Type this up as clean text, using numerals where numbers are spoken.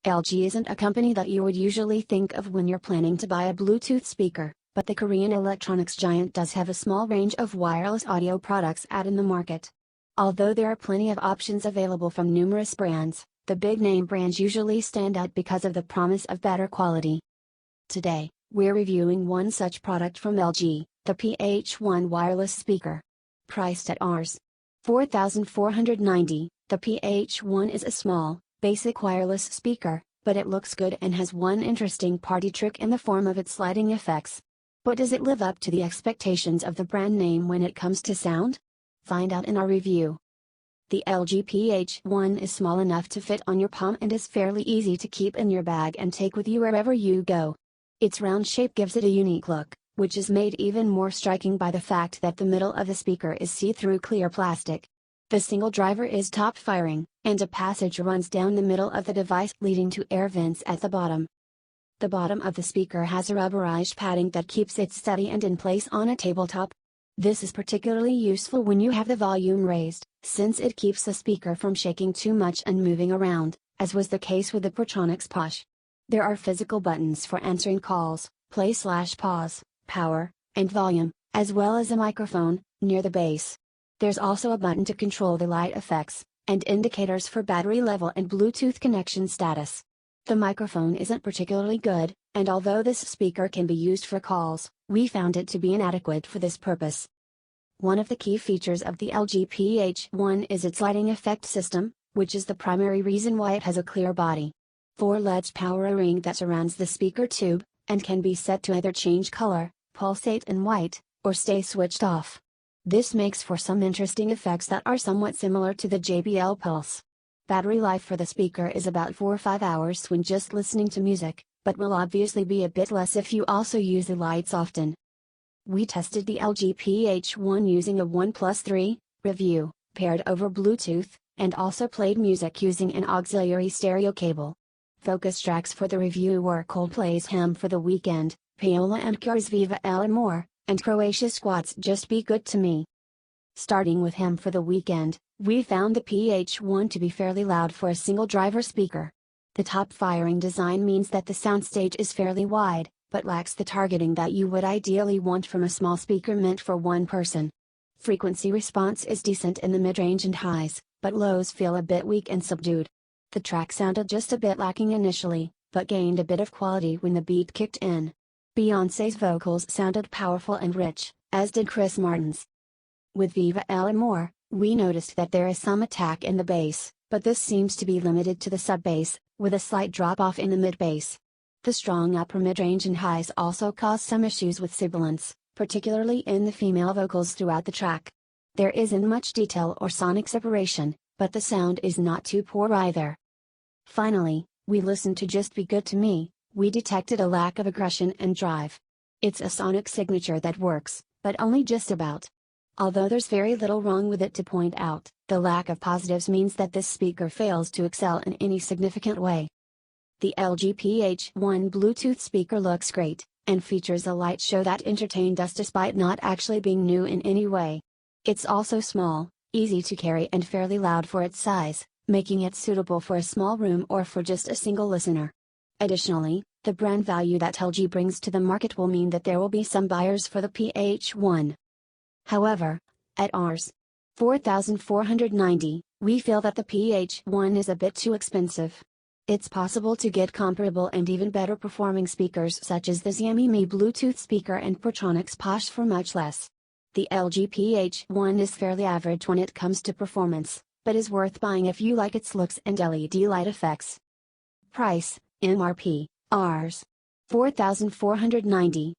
LG isn't a company that you would usually think of when you're planning to buy a Bluetooth speaker, but the Korean electronics giant does have a small range of wireless audio products out in the market. Although there are plenty of options available from numerous brands, the big-name brands usually stand out because of the promise of better quality. Today, we're reviewing one such product from LG, the PH1 wireless speaker. Priced at Rs. 4,490, the PH1 is a small, basic wireless speaker, but it looks good and has one interesting party trick in the form of its sliding effects. But does it live up to the expectations of the brand name when it comes to sound? Find out in our review. The LG PH1 is small enough to fit on your palm and is fairly easy to keep in your bag and take with you wherever you go. Its round shape gives it a unique look, which is made even more striking by the fact that the middle of the speaker is see-through clear plastic. The single driver is top-firing, and a passage runs down the middle of the device leading to air vents at the bottom. The bottom of the speaker has a rubberized padding that keeps it steady and in place on a tabletop. This is particularly useful when you have the volume raised, since it keeps the speaker from shaking too much and moving around, as was the case with the PH1 PH. There are physical buttons for answering calls, play/pause, power, and volume, as well as a microphone, near the base. There's also a button to control the light effects, and indicators for battery level and Bluetooth connection status. The microphone isn't particularly good, and although this speaker can be used for calls, we found it to be inadequate for this purpose. One of the key features of the LG PH1 is its lighting effect system, which is the primary reason why it has a clear body. 4 LEDs power a ring that surrounds the speaker tube, and can be set to either change color, pulsate in white, or stay switched off. This makes for some interesting effects that are somewhat similar to the JBL Pulse. Battery life for the speaker is about 4 or 5 hours when just listening to music, but will obviously be a bit less if you also use the lights often. We tested the LG PH1 using a OnePlus 3 review, paired over Bluetooth, and also played music using an auxiliary stereo cable. Focus tracks for the review were Coldplay's Hymn for the Weekend, Paola and Cure's Viva El Amor, and Croatia Squad's Just Be Good to Me. Starting with Hymn for the Weekend, we found the PH1 to be fairly loud for a single driver speaker. The top-firing design means that the soundstage is fairly wide, but lacks the targeting that you would ideally want from a small speaker meant for one person. Frequency response is decent in the mid-range and highs, but lows feel a bit weak and subdued. The track sounded just a bit lacking initially, but gained a bit of quality when the beat kicked in. Beyoncé's vocals sounded powerful and rich, as did Chris Martin's. With Viva El Amor, we noticed that there is some attack in the bass, but this seems to be limited to the sub-bass, with a slight drop-off in the mid-bass. The strong upper mid-range and highs also cause some issues with sibilance, particularly in the female vocals throughout the track. There isn't much detail or sonic separation, but the sound is not too poor either. Finally, we listened to Just Be Good to Me. We detected a lack of aggression and drive. It's a sonic signature that works, but only just about. Although there's very little wrong with it to point out, the lack of positives means that this speaker fails to excel in any significant way. The LG PH1 Bluetooth speaker looks great, and features a light show that entertained us despite not actually being new in any way. It's also small, easy to carry and fairly loud for its size, making it suitable for a small room or for just a single listener. Additionally, the brand value that LG brings to the market will mean that there will be some buyers for the PH1. However, at Rs. 4,490, we feel that the PH1 is a bit too expensive. It's possible to get comparable and even better performing speakers such as the Xiaomi Mi Bluetooth speaker and PH1 PH for much less. The LG PH1 is fairly average when it comes to performance, but is worth buying if you like its looks and LED light effects. Price, MRP, Rs. 4,490.